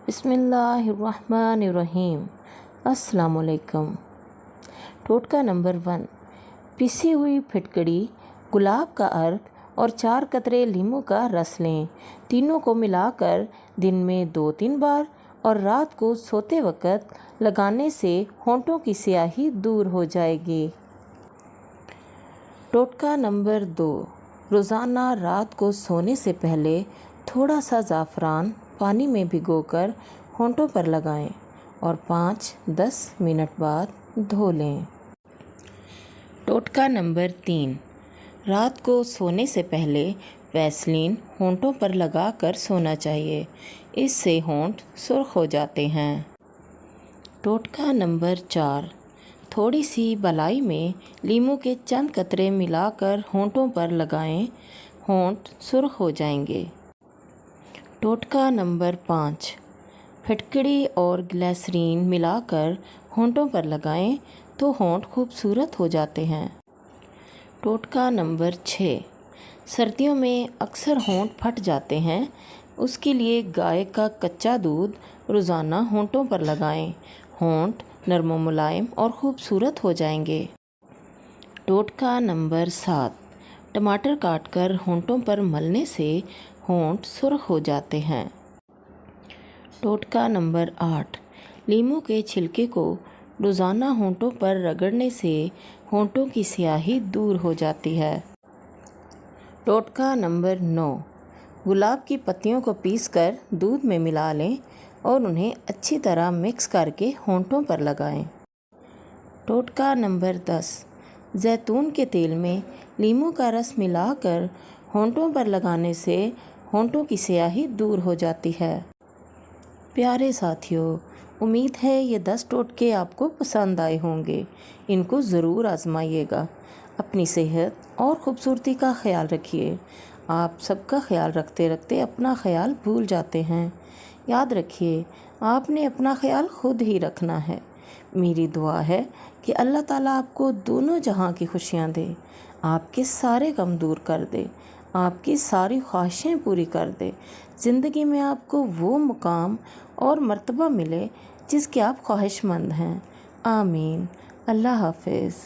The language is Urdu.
بسم اللہ الرحمن الرحیم۔ السلام علیکم۔ ٹوٹکا نمبر 1، پسی ہوئی پھٹکڑی، گلاب کا عرق اور 4 قطرے لیموں کا رس لیں۔ تینوں کو ملا کر دن میں 2-3 بار اور رات کو سوتے وقت لگانے سے ہونٹوں کی سیاہی دور ہو جائے گی۔ ٹوٹکا نمبر 2، روزانہ رات کو سونے سے پہلے تھوڑا سا زعفران پانی میں بھگو کر ہونٹوں پر لگائیں اور 5-10 منٹ بعد دھو لیں۔ ٹوٹکا نمبر 3، رات کو سونے سے پہلے ویسلین ہونٹوں پر لگا کر سونا چاہیے، اس سے ہونٹ سرخ ہو جاتے ہیں۔ ٹوٹکا نمبر 4، تھوڑی سی بالائی میں لیموں کے چند قطرے ملا کر ہونٹوں پر لگائیں، ہونٹ سرخ ہو جائیں گے۔ ٹوٹکا نمبر 5، پھٹکڑی اور گلیسرین ملا کر ہونٹوں پر لگائیں تو ہونٹ خوبصورت ہو جاتے ہیں۔ ٹوٹکا نمبر 6، سردیوں میں اکثر ہونٹ پھٹ جاتے ہیں، اس کے لیے گائے کا کچا دودھ روزانہ ہونٹوں پر لگائیں، ہونٹ نرم و ملائم اور خوبصورت ہو جائیں گے۔ ٹوٹکا نمبر 7، ٹماٹر کاٹ کر ہونٹوں پر ملنے سے ہونٹ سرخ ہو جاتے ہیں۔ ٹوٹکا نمبر 8، لیموں کے چھلکے کو روزانہ ہونٹوں پر رگڑنے سے ہونٹوں کی سیاہی دور ہو جاتی ہے۔ ٹوٹکا نمبر 9، گلاب کی پتیوں کو پیس کر دودھ میں ملا لیں اور انہیں اچھی طرح مکس کر کے ہونٹوں پر لگائیں۔ ٹوٹکا نمبر 10، زیتون کے تیل میں لیموں کا رس ملا کر ہونٹوں پر لگانے سے ہونٹوں کی سیاہی دور ہو جاتی ہے۔ پیارے ساتھیو، امید ہے یہ 10 ٹوٹکے آپ کو پسند آئے ہوں گے، ان کو ضرور آزمائیے گا۔ اپنی صحت اور خوبصورتی کا خیال رکھیے۔ آپ سب کا خیال رکھتے رکھتے اپنا خیال بھول جاتے ہیں۔ یاد رکھیے، آپ نے اپنا خیال خود ہی رکھنا ہے۔ میری دعا ہے کہ اللہ تعالیٰ آپ کو دونوں جہاں کی خوشیاں دے، آپ کے سارے غم دور کر دے، آپ کی ساری خواہشیں پوری کر دے، زندگی میں آپ کو وہ مقام اور مرتبہ ملے جس کے آپ خواہش مند ہیں۔ آمین۔ اللہ حافظ۔